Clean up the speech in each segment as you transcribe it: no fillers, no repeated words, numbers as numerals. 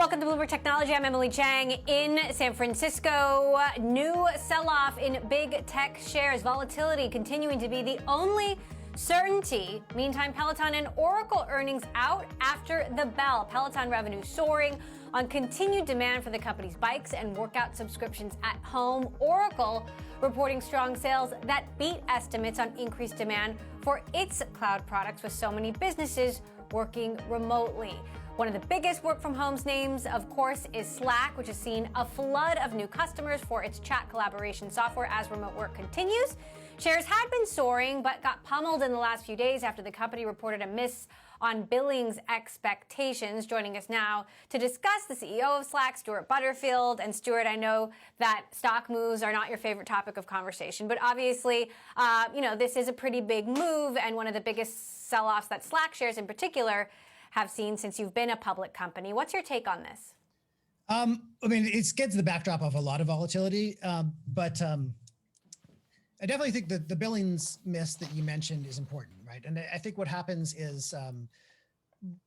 Welcome to Bloomberg Technology. I'm Emily Chang in San Francisco. New sell-off in big tech shares. Volatility continuing to be the only certainty. Meantime, Peloton and Oracle earnings out after the bell. Peloton revenue soaring on continued demand for the company's bikes and workout subscriptions at home. Oracle reporting strong sales that beat estimates on increased demand for its cloud products with so many businesses working remotely. One of the biggest work-from-home names, of course, is Slack, which has seen a flood of new customers for its chat collaboration software as remote work continues. Shares had been soaring, but got pummeled in the last few days after the company reported a miss on billings expectations. Joining us now to discuss the CEO of Slack, Stuart Butterfield. And Stuart, I know that stock moves are not your favorite topic of conversation, but obviously, this is a pretty big move and one of the biggest sell-offs that Slack shares in particular have seen since you've been a public company. What's your take on this? It's against the backdrop of a lot of volatility, but I definitely think that the billings miss that you mentioned is important, right? And I think what happens is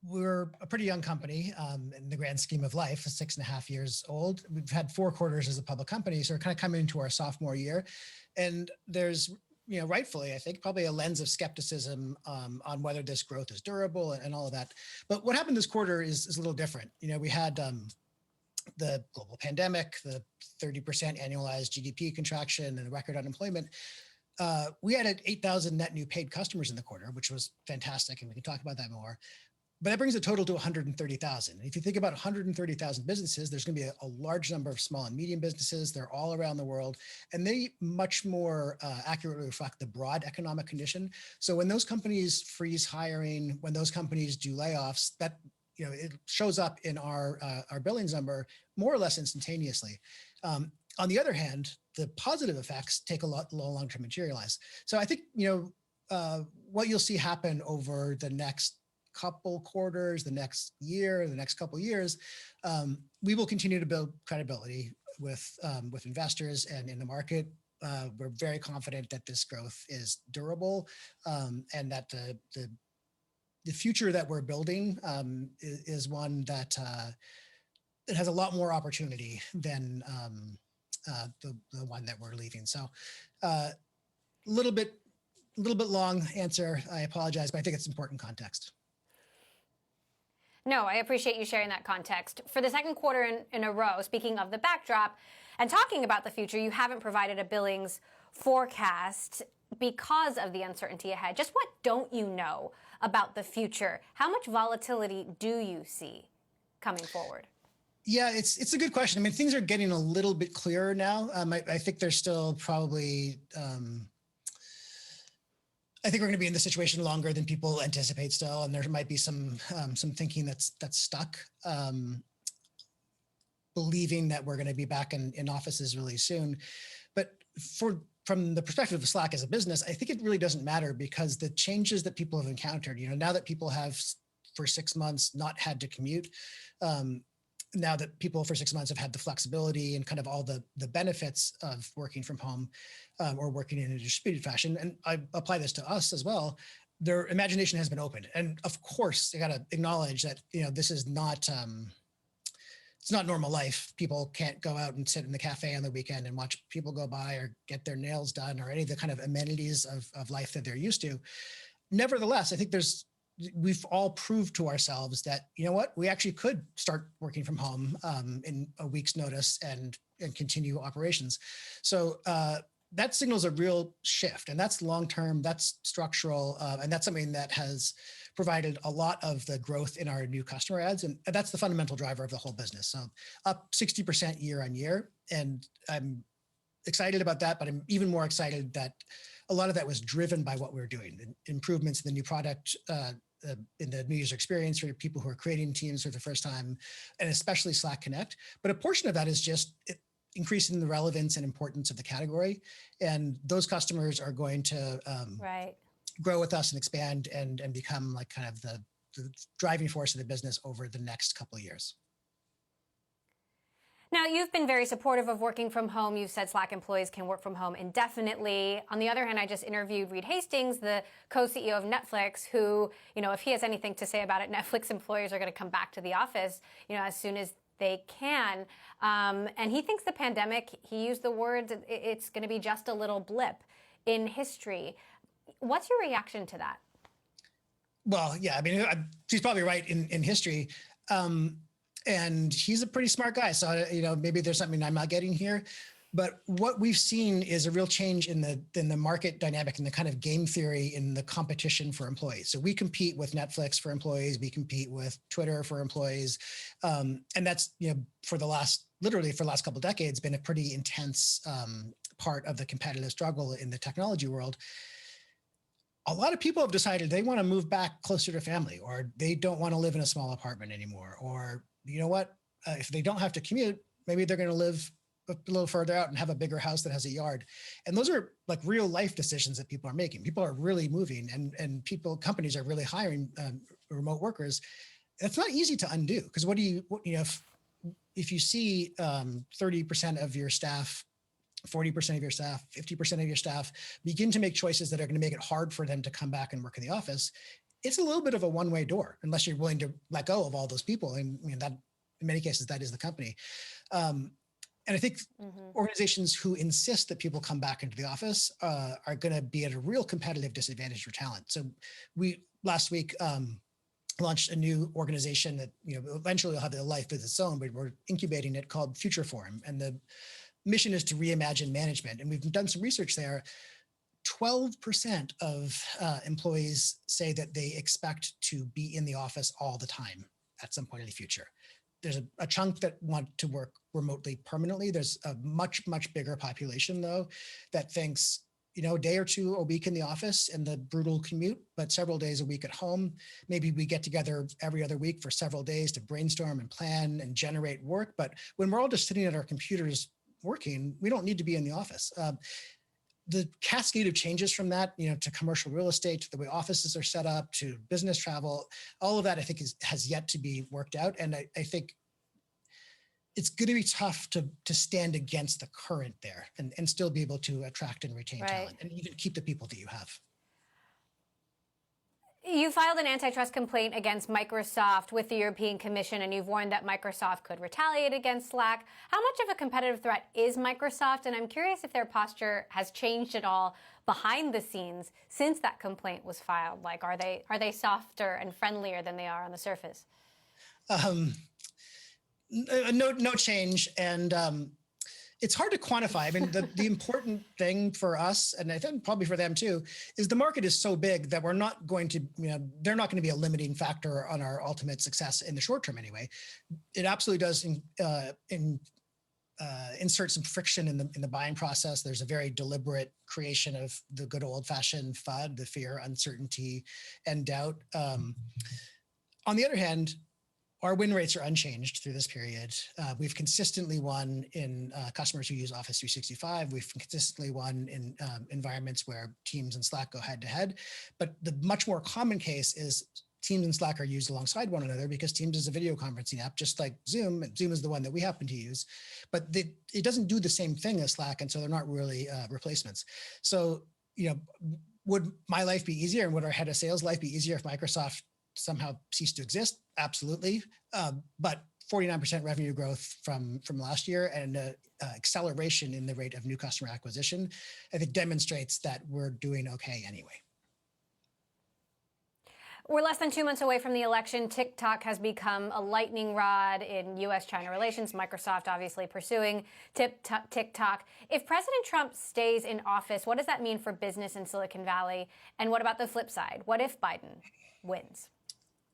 we're a pretty young company in the grand scheme of life, 6.5 years old. We've had 4 quarters as a public company, so we're kind of coming into our sophomore year. And there's rightfully, I think, probably a lens of skepticism on whether this growth is durable and all of that. But what happened this quarter is a little different. We had the global pandemic, the 30% annualized GDP contraction, and the record unemployment. We added 8,000 net new paid customers in the quarter, which was fantastic, and we can talk about that more. But that brings the total to 130,000. If you think about 130,000 businesses, there's going to be a large number of small and medium businesses. They're all around the world, and they much more accurately reflect the broad economic condition. So when those companies freeze hiring, when those companies do layoffs, that it shows up in our billings number more or less instantaneously. On the other hand, the positive effects take a lot longer to materialize. So I think what you'll see happen over the next couple quarters, the next year, the next couple years, we will continue to build credibility with investors and in the market. We're very confident that this growth is durable, and that the future that we're building is one that it has a lot more opportunity than the one that we're leaving. So a little bit long answer. I apologize, but I think it's important context. No, I appreciate you sharing that context. For the second quarter in a row, speaking of the backdrop and talking about the future, you haven't provided a billings forecast because of the uncertainty ahead. Just what don't you know about the future? How much volatility do you see coming forward? Yeah, it's a good question. Things are getting a little bit clearer now. I think there's still probably, I think we're going to be in this situation longer than people anticipate still, and there might be some thinking that's stuck, believing that we're going to be back in offices really soon. But from the perspective of Slack as a business, I think it really doesn't matter, because the changes that people have encountered, now that people have for 6 months not had to commute, now that people for 6 months have had the flexibility and kind of all the benefits of working from home or working in a distributed fashion, and I apply this to us as well, their imagination has been opened. And of course, they got to acknowledge that this is not it's not normal life. People can't go out and sit in the cafe on the weekend and watch people go by or get their nails done or any of the kind of amenities of life that they're used to. Nevertheless, I think we've all proved to ourselves that, we actually could start working from home in a week's notice and continue operations. So that signals a real shift, and that's long-term, that's structural, and that's something that has provided a lot of the growth in our new customer ads. And that's the fundamental driver of the whole business. So up 60% year on year. And I'm excited about that, but I'm even more excited that a lot of that was driven by what we were doing, improvements in the new product, in the new user experience for people who are creating teams for the first time, and especially Slack Connect. But a portion of that is just increasing the relevance and importance of the category. And those customers are going to grow with us and expand and become like kind of the driving force of the business over the next couple of years. Now, you've been very supportive of working from home. You've said Slack employees can work from home indefinitely. On the other hand, I just interviewed Reed Hastings, the co-CEO of Netflix, who, if he has anything to say about it, Netflix employees are going to come back to the office, as soon as they can. And he thinks the pandemic, he used the words, it's going to be just a little blip in history. What's your reaction to that? Well, yeah, I mean, he's probably right in history. And he's a pretty smart guy. So, maybe there's something I'm not getting here. But what we've seen is a real change in the market dynamic and the kind of game theory in the competition for employees. So we compete with Netflix for employees, we compete with Twitter for employees, and that's for the last couple of decades been a pretty intense part of the competitive struggle in the technology world. A lot of people have decided they want to move back closer to family, or they don't want to live in a small apartment anymore, or you know what, if they don't have to commute, maybe they're going to live a little further out and have a bigger house that has a yard. And those are like real life decisions that people are making. People are really moving, and companies are really hiring remote workers. It's not easy to undo, because if you see 30% of your staff, 40% of your staff, 50% of your staff begin to make choices that are going to make it hard for them to come back and work in the office, it's a little bit of a one-way door unless you're willing to let go of all those people. And that in many cases, that is the company. And I think organizations who insist that people come back into the office are going to be at a real competitive disadvantage for talent. So we last week launched a new organization that eventually will have a life of its own, but we're incubating it, called Future Forum. And the mission is to reimagine management. And we've done some research there. 12% of employees say that they expect to be in the office all the time at some point in the future. There's a chunk that want to work remotely permanently. There's a much, much bigger population, though, that thinks, a day or two a week in the office and the brutal commute, but several days a week at home. Maybe we get together every other week for several days to brainstorm and plan and generate work. But when we're all just sitting at our computers working, we don't need to be in the office. The cascade of changes from that, to commercial real estate, to the way offices are set up, to business travel, all of that, I think, has yet to be worked out. And I think it's going to be tough to stand against the current there and still be able to attract and retain talent, and even keep the people that you have. You filed an antitrust complaint against Microsoft with the European Commission, and you've warned that Microsoft could retaliate against Slack. How much of a competitive threat is Microsoft? And I'm curious if their posture has changed at all behind the scenes since that complaint was filed. Like, are they softer and friendlier than they are on the surface? No change. And it's hard to quantify. I mean, the important thing for us, and I think probably for them too, is the market is so big that we're not going to, they're not going to be a limiting factor on our ultimate success in the short term anyway. It absolutely does insert some friction in the buying process. There's a very deliberate creation of the good old fashioned FUD, the fear, uncertainty, and doubt. On the other hand, our win rates are unchanged through this period. We've consistently won in customers who use Office 365. We've consistently won in environments where Teams and Slack go head to head. But the much more common case is Teams and Slack are used alongside one another because Teams is a video conferencing app, just like Zoom. And Zoom is the one that we happen to use. But it doesn't do the same thing as Slack, and so they're not really replacements. So, would my life be easier, and would our head of sales life be easier if Microsoft somehow ceased to exist? Absolutely. But 49% revenue growth from last year and acceleration in the rate of new customer acquisition, I think demonstrates that we're doing okay anyway. We're less than 2 months away from the election. TikTok has become a lightning rod in U.S.-China relations. Microsoft obviously pursuing TikTok. If President Trump stays in office, what does that mean for business in Silicon Valley? And what about the flip side? What if Biden wins?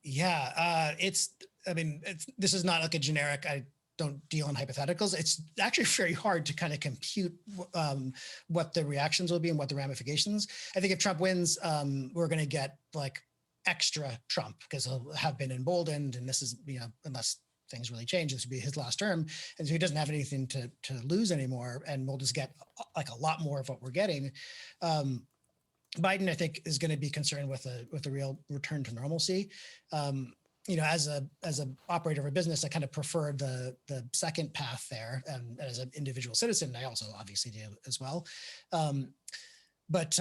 Yeah, this is not like a generic, I don't deal in hypotheticals. It's actually very hard to kind of compute what the reactions will be and what the ramifications. I think if Trump wins, we're going to get like extra Trump because he'll have been emboldened, and this is, unless things really change, this would be his last term. And so he doesn't have anything to lose anymore, and we'll just get like a lot more of what we're getting. Biden, I think, is going to be concerned with a real return to normalcy. As a operator of a business, I kind of prefer the second path there, and as an individual citizen, I also obviously do as well. But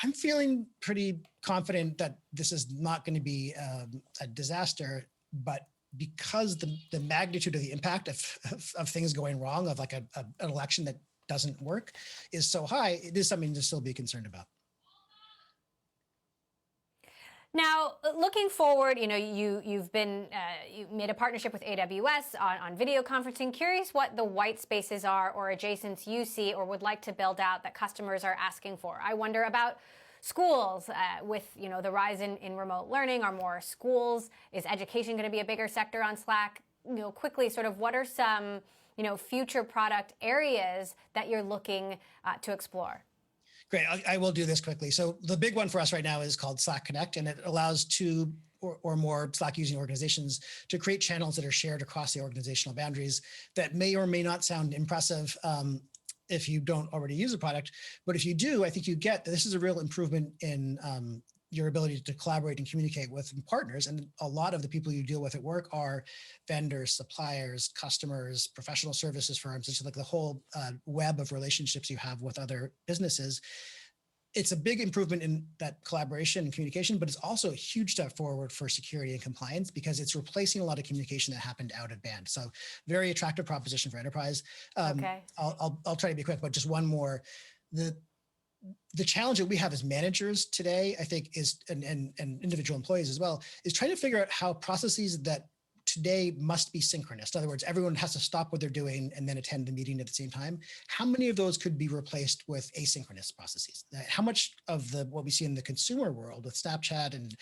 I'm feeling pretty confident that this is not going to be a disaster. But because the magnitude of the impact of things going wrong, of like an election that doesn't work, is so high, it is something to still be concerned about. Now, looking forward, you made a partnership with AWS on video conferencing. Curious what the white spaces are or adjacents you see or would like to build out that customers are asking for. I wonder about schools with the rise in remote learning. Are more schools? Is education going to be a bigger sector on Slack? Quickly, sort of what are some future product areas that you're looking to explore? Great. I will do this quickly. So the big one for us right now is called Slack Connect, and it allows two or more Slack using organizations to create channels that are shared across the organizational boundaries that may or may not sound impressive if you don't already use the product. But if you do, I think you get this is a real improvement in your ability to collaborate and communicate with partners. And a lot of the people you deal with at work are vendors, suppliers, customers, professional services firms. It's like the whole web of relationships you have with other businesses. It's a big improvement in that collaboration and communication, but it's also a huge step forward for security and compliance because it's replacing a lot of communication that happened out of band. So very attractive proposition for enterprise. Okay. I'll try to be quick, but just one more. The challenge that we have as managers today, I think, is and individual employees as well, is trying to figure out how processes that today must be synchronous. In other words, everyone has to stop what they're doing and then attend the meeting at the same time. How many of those could be replaced with asynchronous processes? How much of what we see in the consumer world with Snapchat and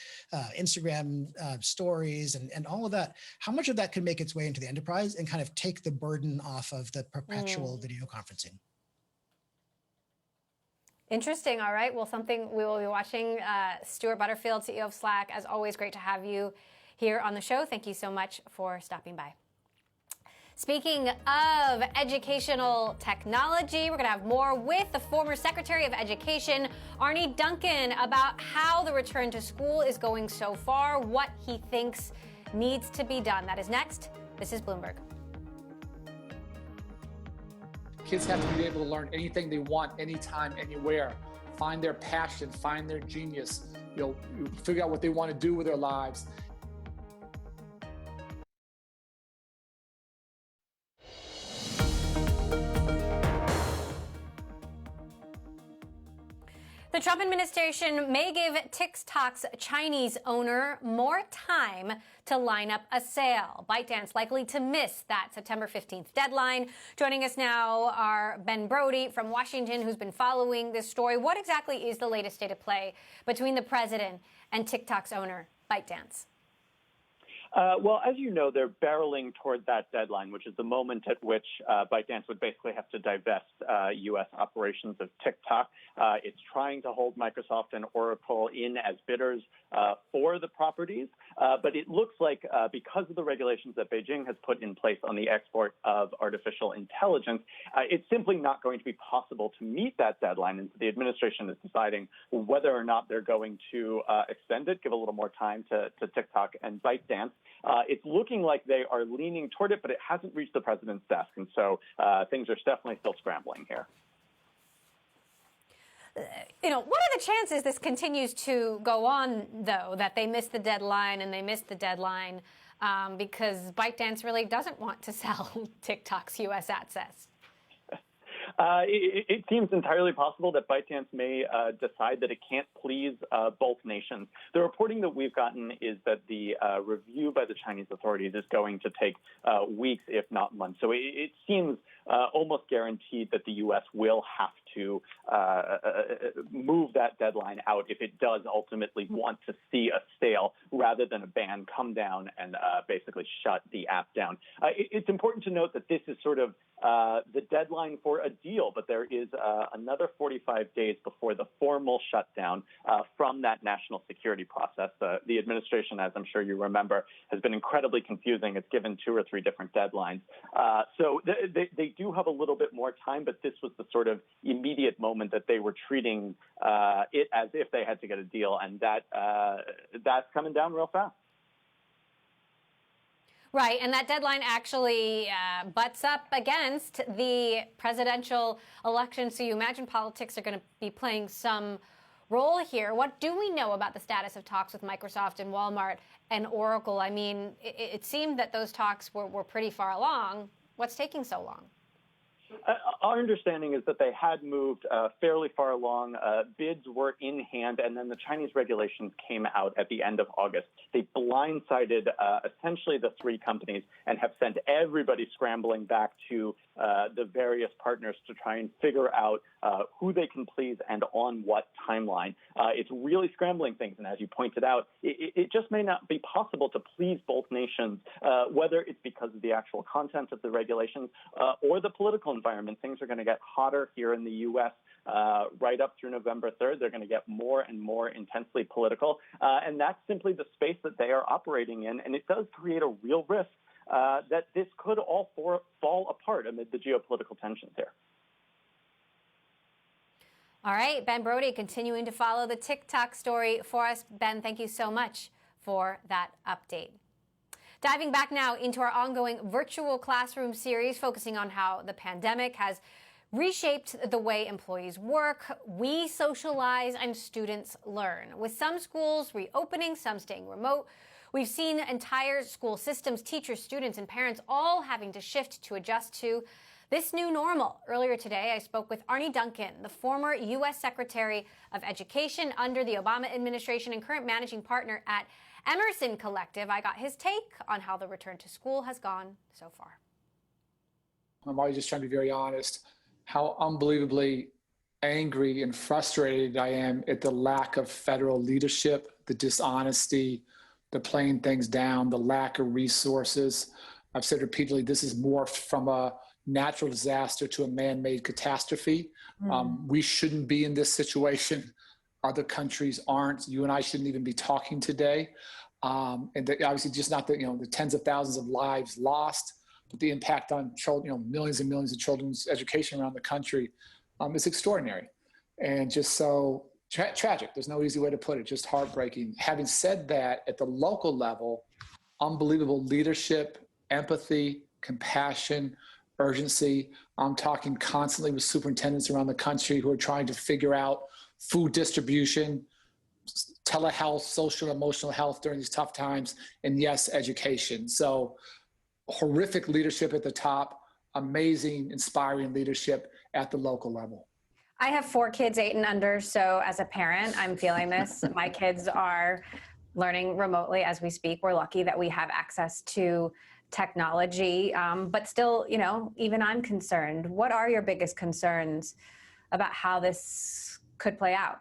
Instagram stories and all of that, how much of that could make its way into the enterprise and kind of take the burden off of the perpetual video conferencing? Interesting. All right. Well, something we will be watching. Stuart Butterfield, CEO of Slack, as always, great to have you here on the show. Thank you so much for stopping by. Speaking of educational technology, we're going to have more with the former Secretary of Education, Arne Duncan, about how the return to school is going so far, what he thinks needs to be done. That is next. This is Bloomberg. Kids have to be able to learn anything they want, anytime, anywhere. Find their passion, find their genius, figure out what they want to do with their lives. The Trump administration may give TikTok's Chinese owner more time to line up a sale. ByteDance likely to miss that September 15th deadline. Joining us now are Ben Brody from Washington, who's been following this story. What exactly is the latest state of play between the president and TikTok's owner, ByteDance? Well, as you know, they're barreling toward that deadline, which is the moment at which ByteDance would basically have to divest U.S. operations of TikTok. It's trying to hold Microsoft and Oracle in as bidders for the properties, but it looks like because of the regulations that Beijing has put in place on the export of artificial intelligence, it's simply not going to be possible to meet that deadline. And so the administration is deciding whether or not they're going to extend it, give a little more time to TikTok and ByteDance. It's looking like they are leaning toward it, but it hasn't reached the president's desk. And so things are definitely still scrambling here. What are the chances this continues to go on, though, that they miss the deadline and they miss the deadline because ByteDance really doesn't want to sell TikTok's U.S. assets? It seems entirely possible that ByteDance may decide that it can't please both nations. The reporting that we've gotten is that the review by the Chinese authorities is going to take weeks, if not months. So it seems almost guaranteed that the U.S. will have to move that deadline out if it does ultimately want to see a sale rather than a ban come down and basically shut the app down. It's important to note that this is sort of the deadline for a deal, but there is another 45 days before the formal shutdown from that national security process. The administration, as I'm sure you remember, has been incredibly confusing. It's given 2 or 3 different deadlines. So they do have a little bit more time, but this was the sort of immediate moment that they were treating it as if they had to get a deal, and that's coming down real fast. Right, and that deadline actually butts up against the presidential election. So you imagine politics are going to be playing some role here. What do we know about the status of talks with Microsoft and Walmart and Oracle? I mean, it seemed that those talks were pretty far along. What's taking so long? Our understanding is that they had moved fairly far along. Bids were in hand, and then the Chinese regulations came out at the end of August. They blindsided essentially the three companies and have sent everybody scrambling back to the various partners to try and figure out who they can please and on what timeline. It's really scrambling things, and as you pointed out, it just may not be possible to please both nations, whether it's because of the actual content of the regulations or the political environment. Things are going to get hotter here in the U.S. Right up through November 3rd. They're going to get more and more intensely political, and that's simply the space that they are operating in, and it does create a real risk that this could all fall apart amid the geopolitical tensions here. All right, Ben Brody continuing to follow the TikTok story for us. Ben, thank you so much for that update. Diving back now into our ongoing virtual classroom series, focusing on how the pandemic has reshaped the way employees work, we socialize, and students learn. With some schools reopening, some staying remote, we've seen entire school systems, teachers, students, and parents all having to shift to adjust to this new normal. Earlier today, I spoke with Arne Duncan, the former U.S. Secretary of Education under the Obama administration and current managing partner at Emerson Collective. I got his take on how the return to school has gone so far. I'm always just trying to be very honest, how unbelievably angry and frustrated I am at the lack of federal leadership, the dishonesty, the playing things down, the lack of resources. I've said repeatedly, this is morphed from a natural disaster to a man-made catastrophe. We shouldn't be in this situation. Other countries aren't. You and I shouldn't even be talking today. And obviously just not the tens of thousands of lives lost, but the impact on children, millions and millions of children's education around the country is extraordinary. And just so tragic. There's no easy way to put it, just heartbreaking. Having said that, at the local level, unbelievable leadership, empathy, compassion, urgency. I'm talking constantly with superintendents around the country who are trying to figure out food distribution, telehealth, social and emotional health during these tough times, and yes, education. So horrific leadership at the top, amazing, inspiring leadership at the local level. I have 4 kids, 8 and under, so as a parent, I'm feeling this. My kids are learning remotely as we speak. We're lucky that we have access to technology, but still, even I'm concerned. What are your biggest concerns about how this could play out?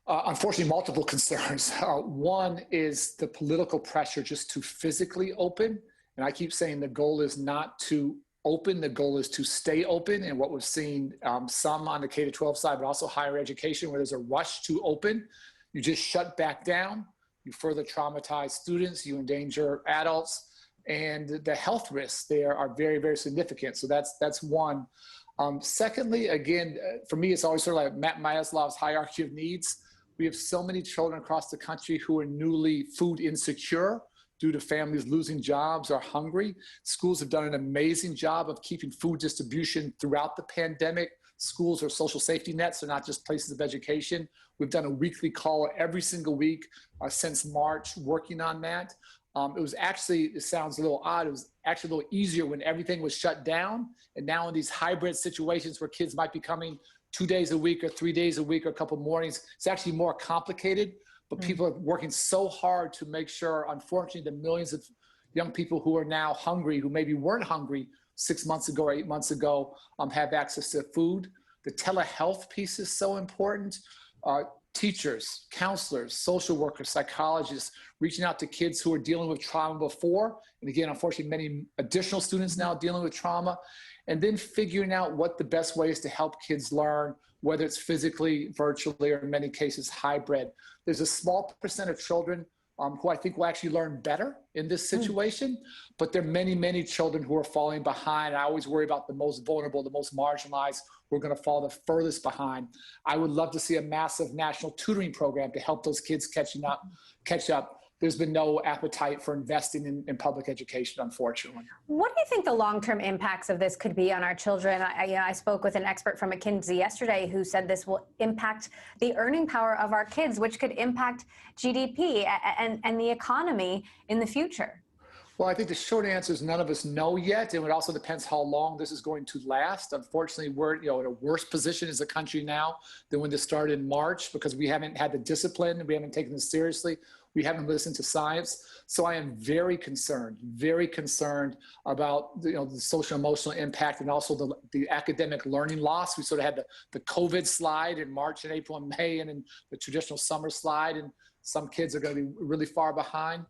Unfortunately, multiple concerns. One is the political pressure just to physically open. And I keep saying the goal is not to open, the goal is to stay open. And what we've seen, some on the K-12 side, but also higher education, where there's a rush to open, you just shut back down. You further traumatize students, you endanger adults, and the health risks there are very, very significant. So that's one. Secondly, again, for me, it's always sort of like Maslow's hierarchy of needs. We have so many children across the country who are newly food insecure due to families losing jobs or hungry. Schools have done an amazing job of keeping food distribution throughout the pandemic. Schools are social safety nets, they're not just places of education. We've done a weekly call every single week since March working on that. It sounds a little odd, it was actually a little easier when everything was shut down. And now in these hybrid situations where kids might be coming 2 days a week or 3 days a week or a couple mornings, it's actually more complicated. But people are working so hard to make sure, unfortunately, the millions of young people who are now hungry, who maybe weren't hungry 6 months ago or 8 months ago, have access to food. The telehealth piece is so important. Teachers, counselors, social workers, psychologists, reaching out to kids who are dealing with trauma before. And again, unfortunately, many additional students now dealing with trauma. And then figuring out what the best way is to help kids learn, whether it's physically, virtually, or in many cases, hybrid. There's a small percent of children who I think will actually learn better in this situation, but there are many, many children who are falling behind. I always worry about the most vulnerable, the most marginalized, who are going to fall the furthest behind. I would love to see a massive national tutoring program to help those kids catch up. there's been no appetite for investing in public education, unfortunately. What do you think the long-term impacts of this could be on our children? I spoke with an expert from McKinsey yesterday who said this will impact the earning power of our kids, which could impact GDP and the economy in the future. Well, I think the short answer is none of us know yet, and it also depends how long this is going to last. Unfortunately, we're in a worse position as a country now than when this started in March, because we haven't had the discipline, we haven't taken this seriously, we haven't listened to science. So I am very concerned about the social emotional impact and also the academic learning loss. We sort of had the COVID slide in March and April and May, and then the traditional summer slide, and some kids are going to be really far behind.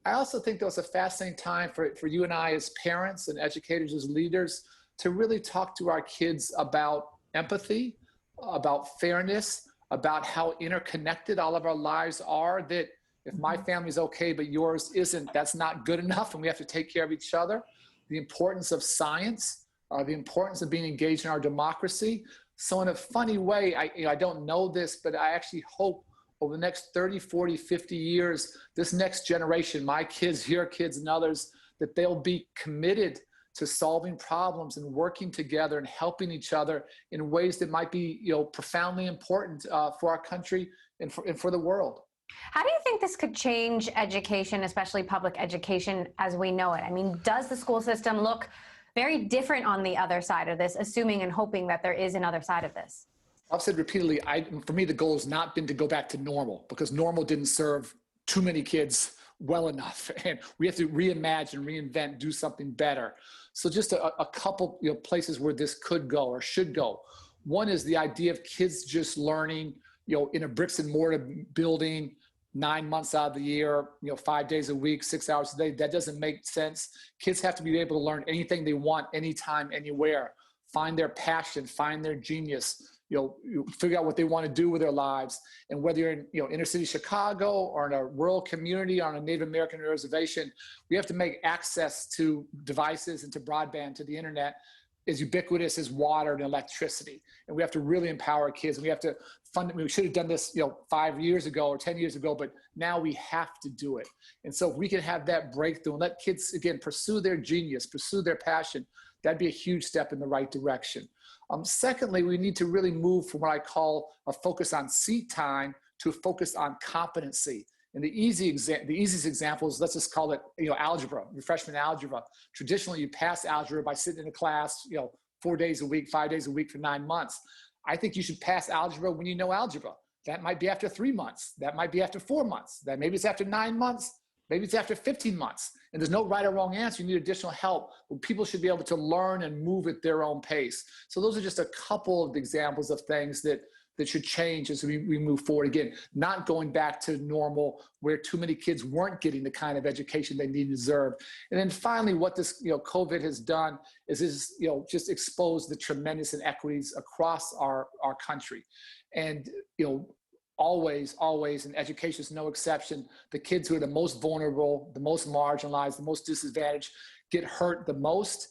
I also think that was a fascinating time for you and I as parents and educators, as leaders, to really talk to our kids about empathy, about fairness, about how interconnected all of our lives are, that if my family's okay but yours isn't, that's not good enough, and we have to take care of each other. The importance of science, the importance of being engaged in our democracy. So in a funny way, I don't know this, but I actually hope over the next 30, 40, 50 years, this next generation, my kids, your kids, and others, that they'll be committed to solving problems and working together and helping each other in ways that might be, profoundly important for our country and for the world. How do you think this could change education, especially public education as we know it? I mean, does the school system look very different on the other side of this, assuming and hoping that there is another side of this? I've said repeatedly, for me, the goal has not been to go back to normal, because normal didn't serve too many kids well enough. And we have to reimagine, reinvent, do something better. So just a couple places where this could go or should go. One is the idea of kids just learning, in a bricks and mortar building 9 months out of the year, 5 days a week, 6 hours a day. That doesn't make sense. Kids have to be able to learn anything they want, anytime, anywhere. Find their passion, find their genius. Figure out what they want to do with their lives. And whether you're in inner city Chicago or in a rural community or on a Native American reservation, we have to make access to devices and to broadband, to the internet, as ubiquitous as water and electricity. And we have to really empower kids. And we have to we should have done this 5 years ago or 10 years ago, but now we have to do it. And so if we can have that breakthrough and let kids, again, pursue their genius, pursue their passion, that'd be a huge step in the right direction. Secondly, we need to really move from what I call a focus on seat time to a focus on competency. And the easiest example is, let's just call it, algebra, freshman algebra. Traditionally, you pass algebra by sitting in a class, 4 days a week, 5 days a week for 9 months. I think you should pass algebra when you know algebra. That might be after 3 months. That might be after 4 months. That maybe it's after 9 months. Maybe it's after 15 months. And there's no right or wrong answer. You need additional help. But people should be able to learn and move at their own pace. So those are just a couple of examples of things that should change as we move forward. Again, not going back to normal where too many kids weren't getting the kind of education they need and deserve. And then finally, what this COVID has done is just exposed the tremendous inequities across our country. And always, and education is no exception, the kids who are the most vulnerable, the most marginalized, the most disadvantaged get hurt the most.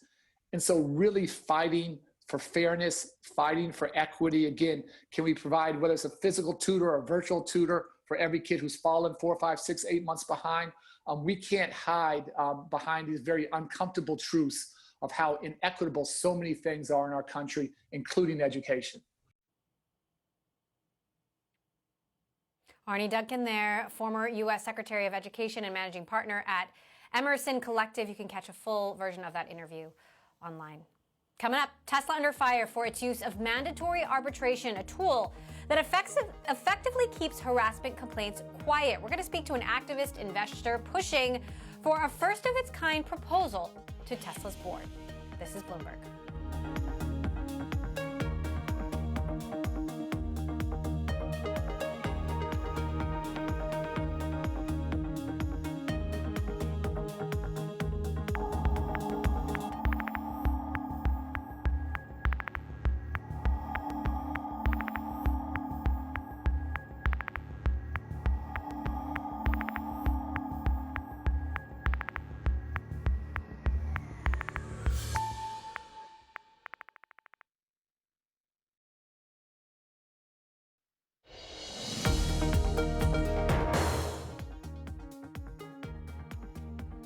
And so really fighting for fairness, fighting for equity. Again, can we provide, whether it's a physical tutor or a virtual tutor for every kid who's fallen 4, 5, 6, 8 months behind? We can't hide behind these very uncomfortable truths of how inequitable so many things are in our country, including education. Arne Duncan there, former U.S. Secretary of Education and managing partner at Emerson Collective. You can catch a full version of that interview online. Coming up, Tesla under fire for its use of mandatory arbitration, a tool that effectively keeps harassment complaints quiet. We're going to speak to an activist investor pushing for a first-of-its-kind proposal to Tesla's board. This is Bloomberg.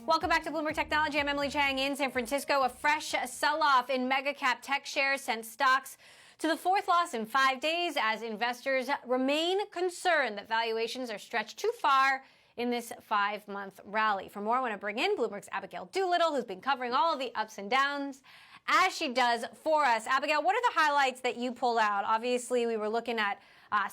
Welcome back to Bloomberg Technology. I'm Emily Chang in San Francisco. A fresh sell-off in mega-cap tech shares sent stocks to the fourth loss in 5 days as investors remain concerned that valuations are stretched too far in this 5-month rally. For more, I want to bring in Bloomberg's Abigail Doolittle, who's been covering all of the ups and downs as she does for us. Abigail, what are the highlights that you pull out? Obviously, we were looking at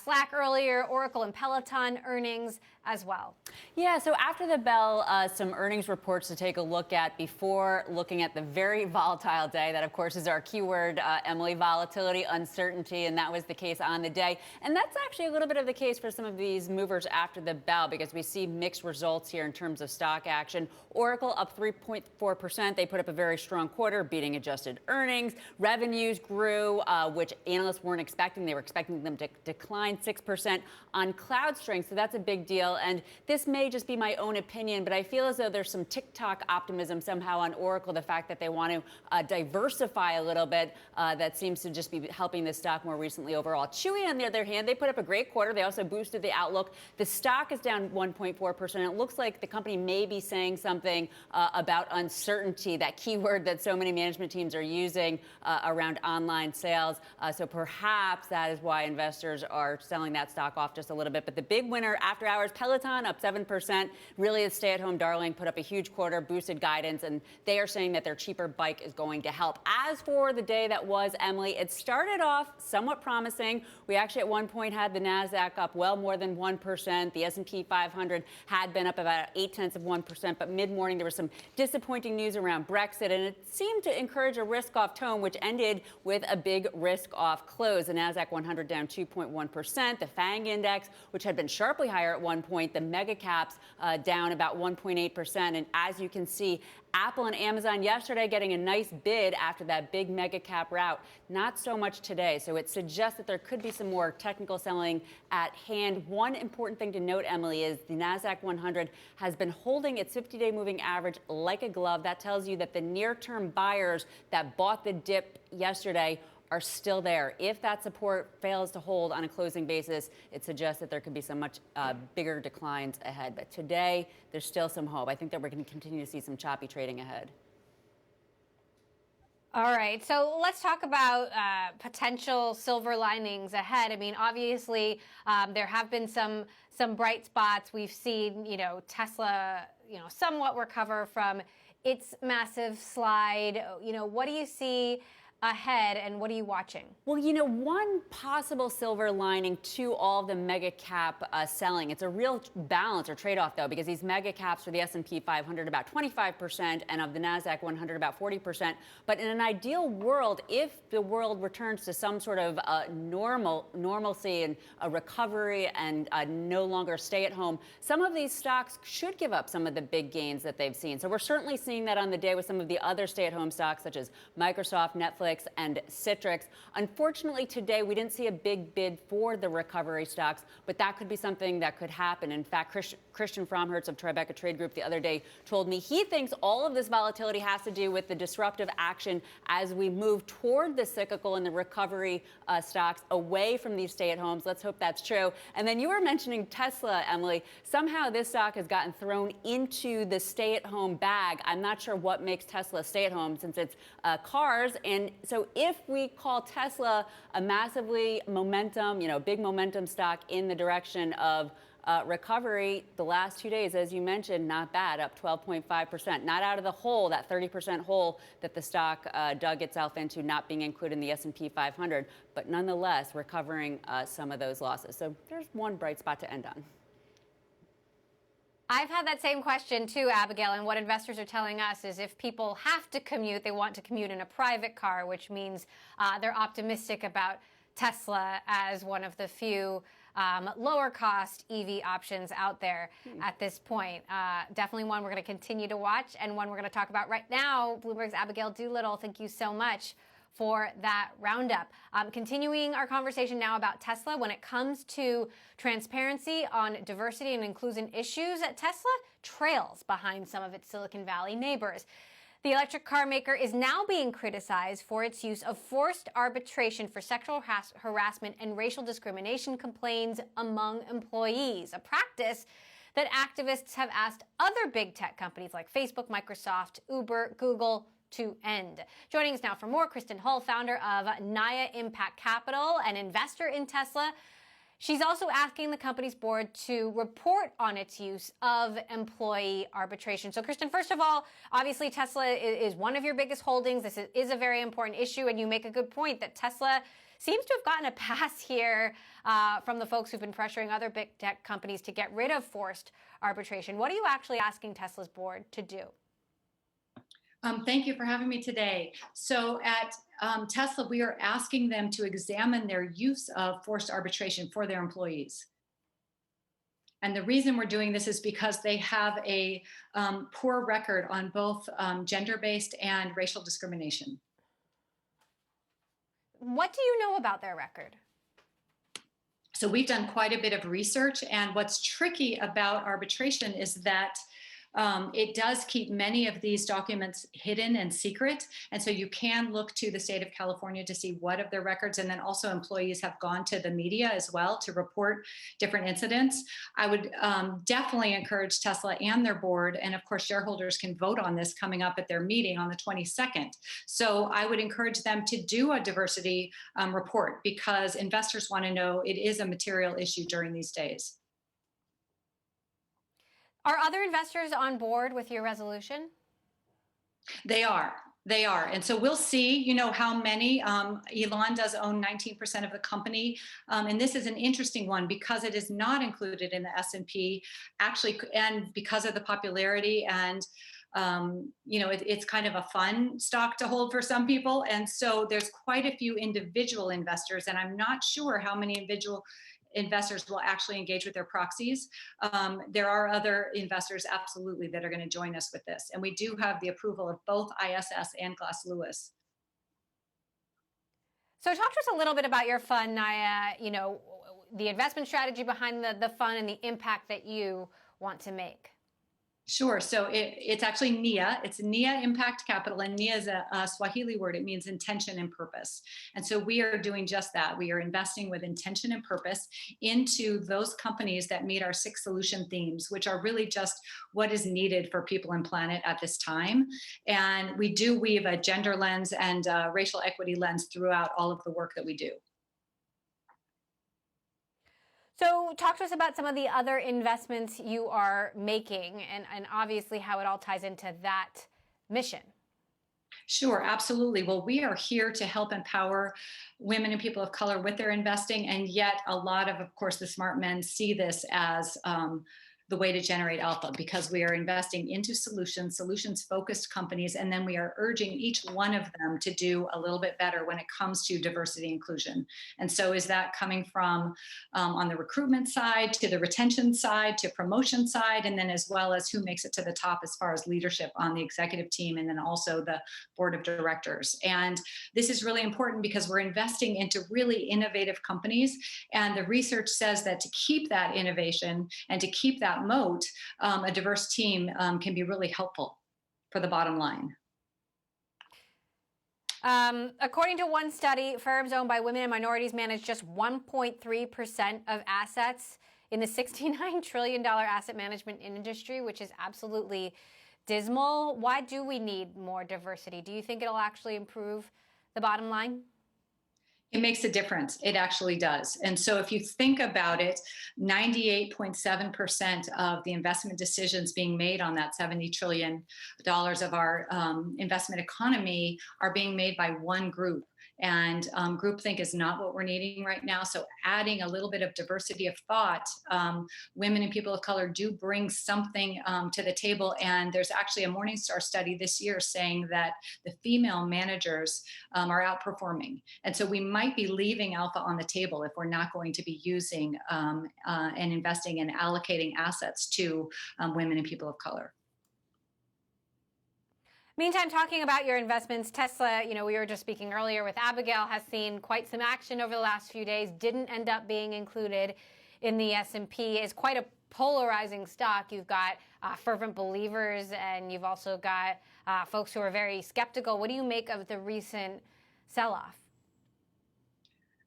Slack earlier, Oracle and Peloton earnings as well. Yeah, so after the bell, some earnings reports to take a look at before looking at the very volatile day. That, of course, is our keyword, Emily, volatility, uncertainty, and that was the case on the day. And that's actually a little bit of the case for some of these movers after the bell because we see mixed results here in terms of stock action. Oracle up 3.4%. They put up a very strong quarter, beating adjusted earnings. Revenues grew, which analysts weren't expecting. They were expecting them to decline 6% on cloud strength, so that's a big deal. And this may just be my own opinion, but I feel as though there's some TikTok optimism somehow on Oracle, the fact that they want to diversify a little bit. That seems to just be helping the stock more recently overall. Chewy, on the other hand, they put up a great quarter. They also boosted the outlook. The stock is down 1.4%. It looks like the company may be saying something about uncertainty, that keyword that so many management teams are using around online sales. So perhaps that is why investors are selling that stock off just a little bit. But the big winner after hours, Peloton up 7%. Really a stay-at-home darling, put up a huge quarter, boosted guidance, and they are saying that their cheaper bike is going to help. As for the day that was, Emily, it started off somewhat promising. We actually at one point had the NASDAQ up well more than 1%. The S&P 500 had been up about 0.8%, but mid-morning there was some disappointing news around Brexit, and it seemed to encourage a risk-off tone, which ended with a big risk-off close. The NASDAQ 100 down 2.1%. The FANG index, which had been sharply higher at one point, the mega caps down about 1.8%. And as you can see, Apple and Amazon yesterday getting a nice bid after that big mega cap rout. Not so much today. So it suggests that there could be some more technical selling at hand. One important thing to note, Emily, is the NASDAQ 100 has been holding its 50-day moving average like a glove. That tells you that the near-term buyers that bought the dip yesterday are still there. If that support fails to hold on a closing basis, it suggests that there could be some much bigger declines ahead. But today, there's still some hope. I think that we're going to continue to see some choppy trading ahead. All right, so let's talk about potential silver linings ahead. I mean, obviously, there have been some bright spots. We've seen, Tesla, somewhat recover from its massive slide. What do you see ahead, and what are you watching? Well, one possible silver lining to all the mega cap selling. It's a real balance or trade-off, though, because these mega caps for the S&P 500 about 25% and of the NASDAQ 100 about 40%. But in an ideal world, if the world returns to some sort of normalcy and a recovery and no longer stay at home, some of these stocks should give up some of the big gains that they've seen. So we're certainly seeing that on the day with some of the other stay-at-home stocks, such as Microsoft, Netflix, and Citrix. Unfortunately, today we didn't see a big bid for the recovery stocks, but that could be something that could happen. In fact, Christian Fromhertz of Tribeca Trade Group the other day told me he thinks all of this volatility has to do with the disruptive action as we move toward the cyclical and the recovery stocks away from these stay-at-homes. Let's hope that's true. And then you were mentioning Tesla, Emily. Somehow this stock has gotten thrown into the stay-at-home bag. I'm not sure what makes Tesla stay-at-home since it's cars. And so if we call Tesla a massively big momentum stock in the direction of recovery, the last 2 days, as you mentioned, not bad, up 12.5%. Not out of the hole, that 30% hole that the stock dug itself into, not being included in the S&P 500, but nonetheless recovering some of those losses. So there's one bright spot to end on. I've had that same question too, Abigail, and what investors are telling us is if people have to commute, they want to commute in a private car, which means they're optimistic about Tesla as one of the few lower-cost EV options out there at this point. Definitely one we're going to continue to watch and one we're going to talk about right now. Bloomberg's Abigail Doolittle, thank you so much for that roundup. Continuing our conversation now about Tesla, when it comes to transparency on diversity and inclusion issues, Tesla trails behind some of its Silicon Valley neighbors. The electric car maker is now being criticized for its use of forced arbitration for sexual harassment and racial discrimination complaints among employees, a practice that activists have asked other big tech companies like Facebook, Microsoft, Uber, Google to end. Joining us now for more, Kristen Hull, founder of Naya Impact Capital, an investor in Tesla. She's also asking the company's board to report on its use of employee arbitration. So, Kristen, first of all, obviously Tesla is one of your biggest holdings. This is a very important issue, and you make a good point that Tesla seems to have gotten a pass here from the folks who've been pressuring other big tech companies to get rid of forced arbitration. What are you actually asking Tesla's board to do? Thank you for having me today. So at Tesla, we are asking them to examine their use of forced arbitration for their employees. And the reason we're doing this is because they have a poor record on both gender-based and racial discrimination. What do you know about their record? So we've done quite a bit of research, and what's tricky about arbitration is that it does keep many of these documents hidden and secret. And so you can look to the state of California to see what of their records. And then also employees have gone to the media as well to report different incidents. I would definitely encourage Tesla and their board. And of course, shareholders can vote on this coming up at their meeting on the 22nd. So I would encourage them to do a diversity report, because investors want to know it is a material issue during these days. Are other investors on board with your resolution? They are. And so we'll see, how many. Elon does own 19% of the company. And this is an interesting one because it is not included in the S&P, actually, and because of the popularity and it's kind of a fun stock to hold for some people. And so there's quite a few individual investors, and I'm not sure how many individual investors will actually engage with their proxies. There are other investors, absolutely, that are going to join us with this. And we do have the approval of both ISS and Glass Lewis. So talk to us a little bit about your fund, Naya, the investment strategy behind the fund and the impact that you want to make. Sure. So it's actually NIA. It's NIA Impact Capital, and NIA is a Swahili word. It means intention and purpose. And so we are doing just that. We are investing with intention and purpose into those companies that meet our 6 solution themes, which are really just what is needed for people and planet at this time. And we do weave a gender lens and racial equity lens throughout all of the work that we do. So talk to us about some of the other investments you are making and obviously how it all ties into that mission. Sure, absolutely. Well, we are here to help empower women and people of color with their investing. And yet a lot of course, the smart men see this as the way to generate alpha, because we are investing into solutions-focused companies, and then we are urging each one of them to do a little bit better when it comes to diversity inclusion. And so is that coming from on the recruitment side, to the retention side, to promotion side, and then as well as who makes it to the top as far as leadership on the executive team, and then also the board of directors. And this is really important because we're investing into really innovative companies, and the research says that to keep that innovation and to keep that moat, a diverse team can be really helpful for the bottom line. According to one study, firms owned by women and minorities manage just 1.3% of assets in the $69 trillion asset management industry, which is absolutely dismal. Why do we need more diversity? Do you think it'll actually improve the bottom line? It makes a difference. It actually does. And so if you think about it, 98.7% of the investment decisions being made on that $70 trillion of our investment economy are being made by one group. And groupthink is not what we're needing right now. So adding a little bit of diversity of thought, women and people of color do bring something to the table. And there's actually a Morningstar study this year saying that the female managers are outperforming. And so we might be leaving alpha on the table if we're not going to be using and investing and allocating assets to women and people of color. Meantime, talking about your investments, Tesla, we were just speaking earlier with Abigail, has seen quite some action over the last few days, didn't end up being included in the S&P, is quite a polarizing stock. You've got fervent believers, and you've also got folks who are very skeptical. What do you make of the recent sell-off?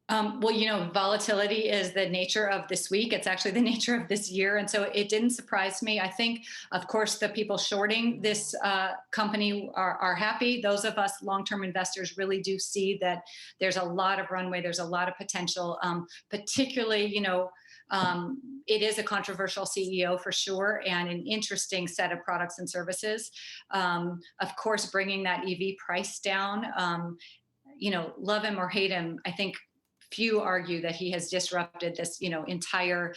Well, volatility is the nature of this week. It's actually the nature of this year. And so it didn't surprise me. I think, of course, the people shorting this company are happy. Those of us long-term investors really do see that there's a lot of runway. There's a lot of potential, particularly, it is a controversial CEO for sure, and an interesting set of products and services. Of course, bringing that EV price down, love him or hate him, I think few argue that he has disrupted this, entire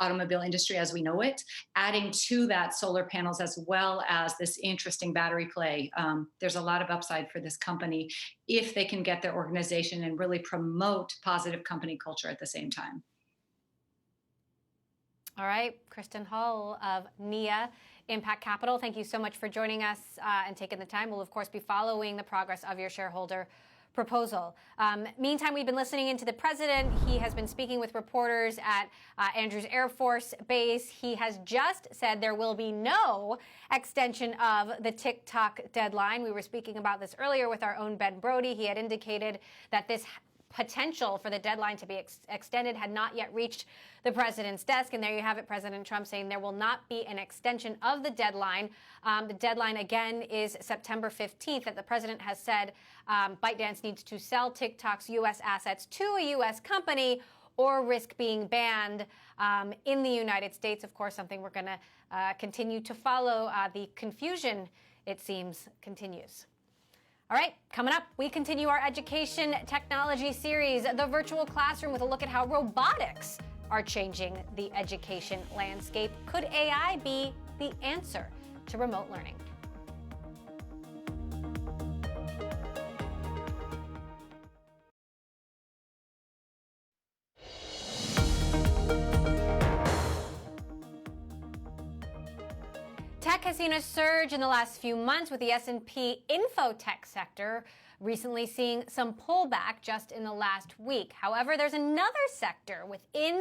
automobile industry as we know it, adding to that solar panels as well as this interesting battery play. There's a lot of upside for this company if they can get their organization and really promote positive company culture at the same time. All right, Kristen Hull of NIA Impact Capital, thank you so much for joining us and taking the time. We'll, of course, be following the progress of your shareholder proposal. Meantime, we've been listening into the president. He has been speaking with reporters at Andrews Air Force Base. He has just said there will be no extension of the TikTok deadline. We were speaking about this earlier with our own Ben Brody. He had indicated that this potential for the deadline to be extended had not yet reached the president's desk. And there you have it, President Trump saying there will not be an extension of the deadline. The deadline, again, is September 15th, that the president has said ByteDance needs to sell TikTok's U.S. assets to a U.S. company or risk being banned in the United States. Of course, something we're going to continue to follow. The confusion, it seems, continues. All right, coming up, we continue our education technology series, The Virtual Classroom, with a look at how robotics are changing the education landscape. Could AI be the answer to remote learning? Tech has seen a surge in the last few months, with the S&P infotech sector recently seeing some pullback just in the last week. However, there's another sector within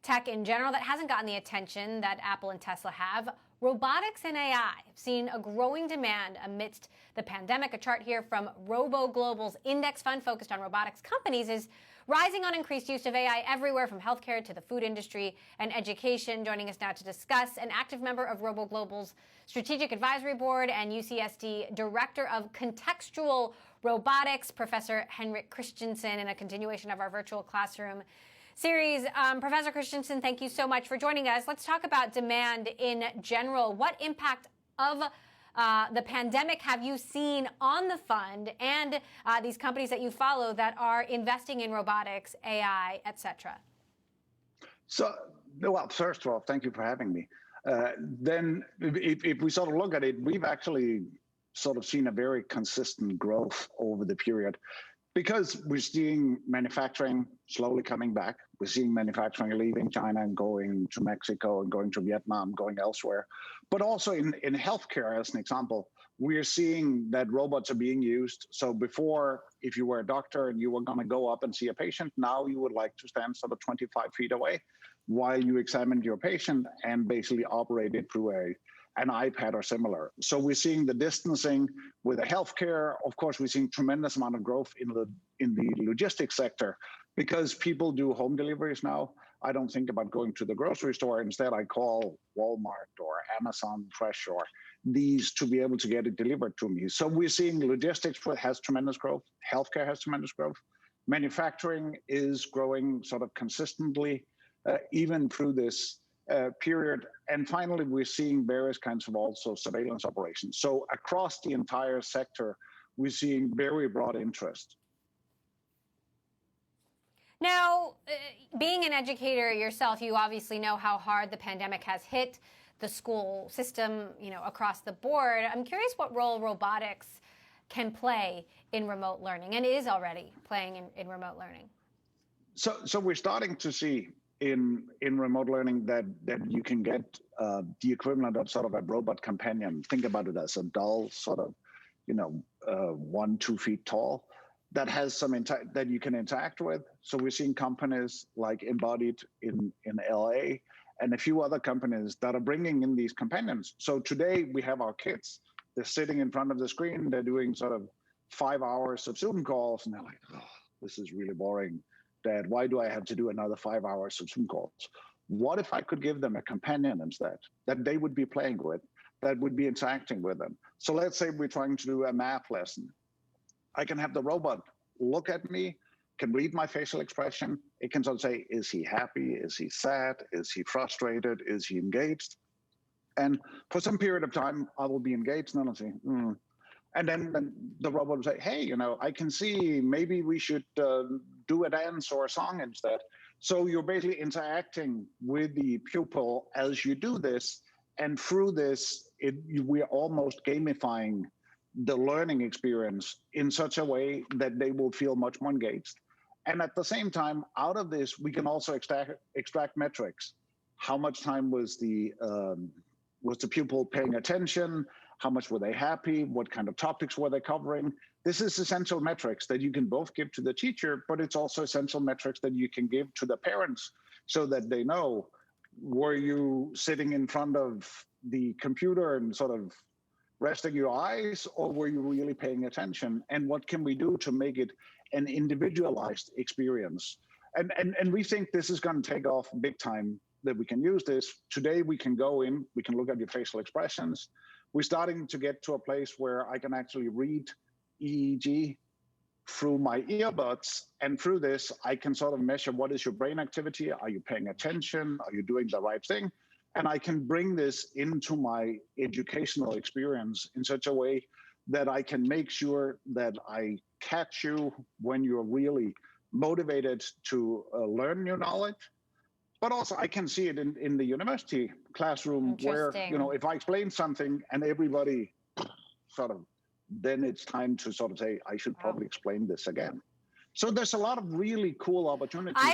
tech in general that hasn't gotten the attention that Apple and Tesla have. Robotics and AI have seen a growing demand amidst the pandemic. A chart here from ROBO Global's index fund focused on robotics companies is rising on increased use of AI everywhere, from healthcare to the food industry and education. Joining us now to discuss, an active member of ROBO Global's Strategic Advisory Board and UCSD Director of Contextual Robotics, Professor Henrik Christensen, in a continuation of our virtual classroom series. Professor Christensen, thank you so much for joining us. Let's talk about demand in general. What impact of the pandemic have you seen on the fund and these companies that you follow that are investing in robotics, AI, et cetera? So, well, first of all, thank you for having me. Then if we sort of look at it, we've actually sort of seen a very consistent growth over the period, because we're seeing manufacturing slowly coming back. We're seeing manufacturing leaving China and going to Mexico and going to Vietnam, going elsewhere. But also in healthcare, as an example, we're seeing that robots are being used. So before, if you were a doctor and you were going to go up and see a patient, now you would like to stand sort of 25 feet away while you examined your patient and basically operate it through an iPad or similar. So we're seeing the distancing with the healthcare. Of course, we're seeing tremendous amount of growth in the logistics sector, because people do home deliveries now. I don't think about going to the grocery store. Instead, I call Walmart or Amazon Fresh or these to be able to get it delivered to me. So we're seeing logistics has tremendous growth. Healthcare has tremendous growth. Manufacturing is growing sort of consistently, even through this period. And finally, we're seeing various kinds of also surveillance operations. So across the entire sector, we're seeing very broad interest. Now, being an educator yourself, you obviously know how hard the pandemic has hit the school system, across the board. I'm curious what role robotics can play in remote learning, and is already playing in remote learning. So we're starting to see in remote learning that you can get the equivalent of sort of a robot companion. Think about it as a doll, sort of, 1-2 feet tall, that has some that you can interact with. So we're seeing companies like Embodied in LA and a few other companies that are bringing in these companions. So today we have our kids, they're sitting in front of the screen, they're doing sort of 5 hours of Zoom calls, and they're like, oh, this is really boring. Dad, why do I have to do another 5 hours of Zoom calls? What if I could give them a companion instead that they would be playing with, that would be interacting with them? So let's say we're trying to do a math lesson. I can have the robot look at me, can read my facial expression. It can sort of say, is he happy? Is he sad? Is he frustrated? Is he engaged? And for some period of time, I will be engaged, and I'll say, And then the robot will say, hey, I can see maybe we should do a dance or a song instead. So you're basically interacting with the pupil as you do this. And through this, we're almost gamifying the learning experience in such a way that they will feel much more engaged. And at the same time, out of this, we can also extract metrics. How much time was the pupil paying attention? How much were they happy? What kind of topics were they covering? This is essential metrics that you can both give to the teacher, but it's also essential metrics that you can give to the parents so that they know, were you sitting in front of the computer and sort of resting your eyes, or were you really paying attention? And what can we do to make it an individualized experience? And we think this is going to take off big time, that we can use this. Today, we can go in, we can look at your facial expressions. We're starting to get to a place where I can actually read EEG through my earbuds. And through this, I can sort of measure, what is your brain activity? Are you paying attention? Are you doing the right thing? And I can bring this into my educational experience in such a way that I can make sure that I catch you when you're really motivated to learn new knowledge. But also I can see it in the university classroom where, if I explain something and everybody sort of, then it's time to sort of say, I should probably explain this again. So there's a lot of really cool opportunities. I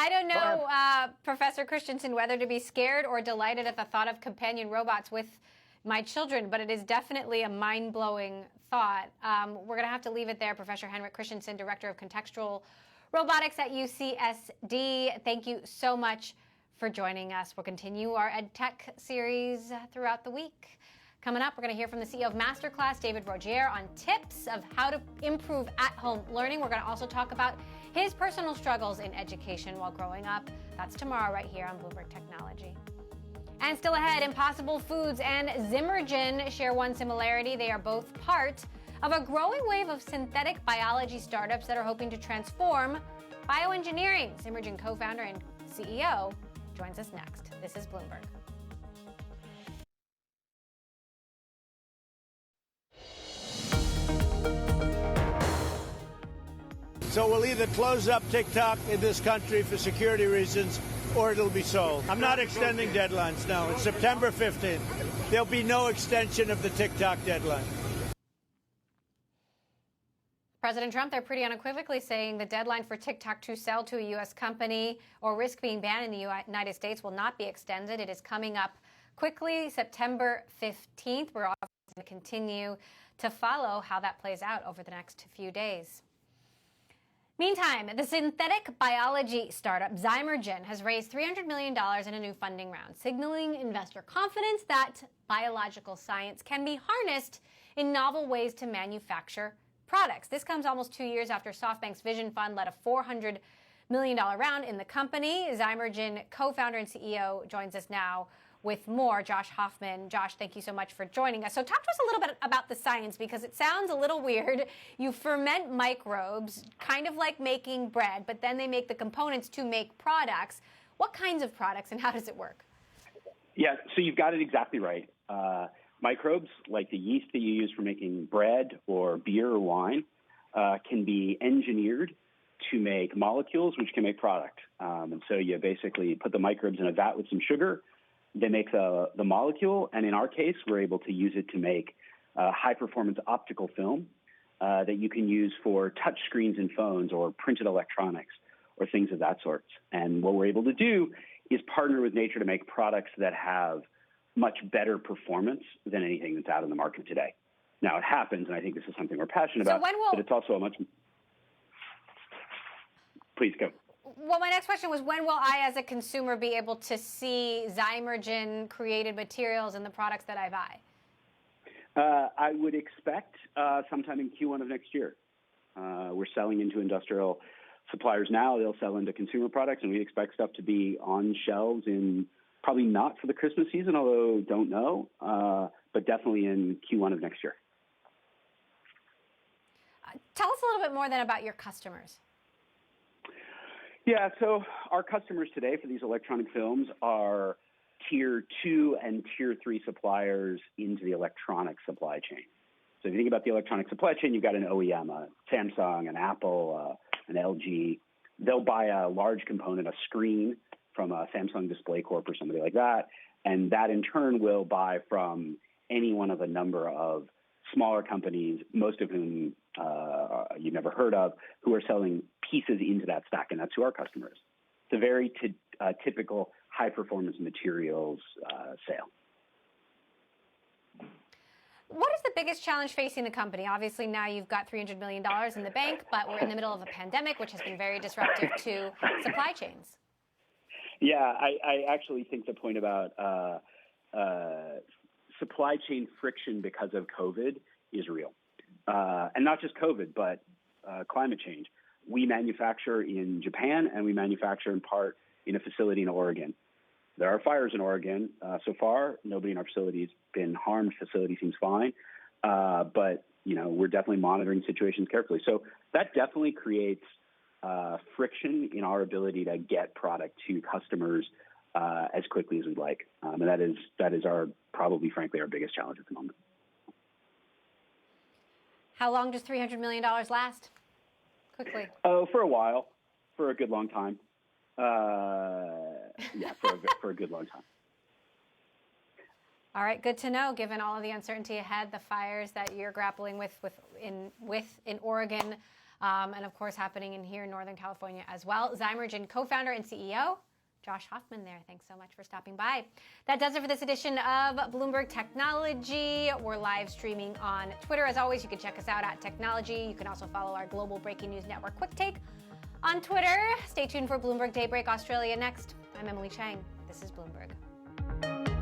don't know, Professor Christensen, whether to be scared or delighted at the thought of companion robots with my children, but it is definitely a mind-blowing thought. We're going to have to leave it there. Professor Henrik Christensen, Director of Contextual Robotics at UCSD, thank you so much for joining us. We'll continue our EdTech series throughout the week. Coming up, we're going to hear from the CEO of Masterclass, David Rogier, on tips of how to improve at-home learning. We're going to also talk about his personal struggles in education while growing up. That's tomorrow right here on Bloomberg Technology. And still ahead, Impossible Foods and Zymergen share one similarity. They are both part of a growing wave of synthetic biology startups that are hoping to transform bioengineering. Zymergen co-founder and CEO joins us next. This is Bloomberg. So we'll either close up TikTok in this country for security reasons, or it'll be sold. I'm not extending deadlines, no. It's September 15th. There'll be no extension of the TikTok deadline. President Trump, they're pretty unequivocally saying the deadline for TikTok to sell to a U.S. company or risk being banned in the United States will not be extended. It is coming up quickly, September 15th. We're also going to continue to follow how that plays out over the next few days. Meantime, the synthetic biology startup Zymergen has raised $300 million in a new funding round, signaling investor confidence that biological science can be harnessed in novel ways to manufacture products. This comes almost 2 years after SoftBank's Vision Fund led a $400 million round in the company. Zymergen co-founder and CEO joins us now with more. Josh Hoffman. Josh, thank you so much for joining us. So talk to us a little bit about the science, because it sounds a little weird. You ferment microbes, kind of like making bread, but then they make the components to make products. What kinds of products and how does it work? Yeah, so you've got it exactly right. Microbes, like the yeast that you use for making bread or beer or wine, can be engineered to make molecules which can make product. And so you basically put the microbes in a vat with some sugar. They make the molecule, and in our case, we're able to use it to make high-performance optical film that you can use for touch screens and phones or printed electronics or things of that sort. And what we're able to do is partner with nature to make products that have much better performance than anything that's out in the market today. Now, it happens, and I think this is something we're passionate about, but it's also a much... Please go. Well, my next question was, when will I, as a consumer, be able to see Zymergen-created materials in the products that I buy? I would expect sometime in Q1 of next year. We're selling into industrial suppliers now, they'll sell into consumer products, and we expect stuff to be on shelves in probably not for the Christmas season, although don't know, but definitely in Q1 of next year. Tell us a little bit more then about your customers. Yeah, so our customers today for these electronic films are tier 2 and tier 3 suppliers into the electronic supply chain. So if you think about the electronic supply chain, you've got an OEM, a Samsung, an Apple, an LG. They'll buy a large component, a screen from a Samsung Display Corp or somebody like that, and that in turn will buy from any one of a number of smaller companies, most of whom you've never heard of, who are selling pieces into that stack, and that's who our customers. It's a very typical high-performance materials sale. What is the biggest challenge facing the company? Obviously, now you've got $300 million in the bank, but we're in the middle of a pandemic, which has been very disruptive to supply chains. Yeah, I actually think the point about supply chain friction because of COVID is real. And not just COVID, but climate change. We manufacture in Japan, and we manufacture in part in a facility in Oregon. There are fires in Oregon. So far, nobody in our facility has been harmed. Facility seems fine. But, we're definitely monitoring situations carefully. So that definitely creates friction in our ability to get product to customers as quickly as we'd like. And that is probably, frankly, our biggest challenge at the moment. How long does $300 million last? Quickly. Oh, for a while, for a good long time. For a good long time. All right, good to know. Given all of the uncertainty ahead, the fires that you're grappling with in Oregon, and of course happening in here in Northern California as well. Zymergen co-founder and CEO Josh Hoffman there. Thanks so much for stopping by. That does it for this edition of Bloomberg Technology. We're live streaming on Twitter. As always, you can check us out at Technology. You can also follow our global breaking news network, Quick Take, on Twitter. Stay tuned for Bloomberg Daybreak Australia next. I'm Emily Chang. This is Bloomberg.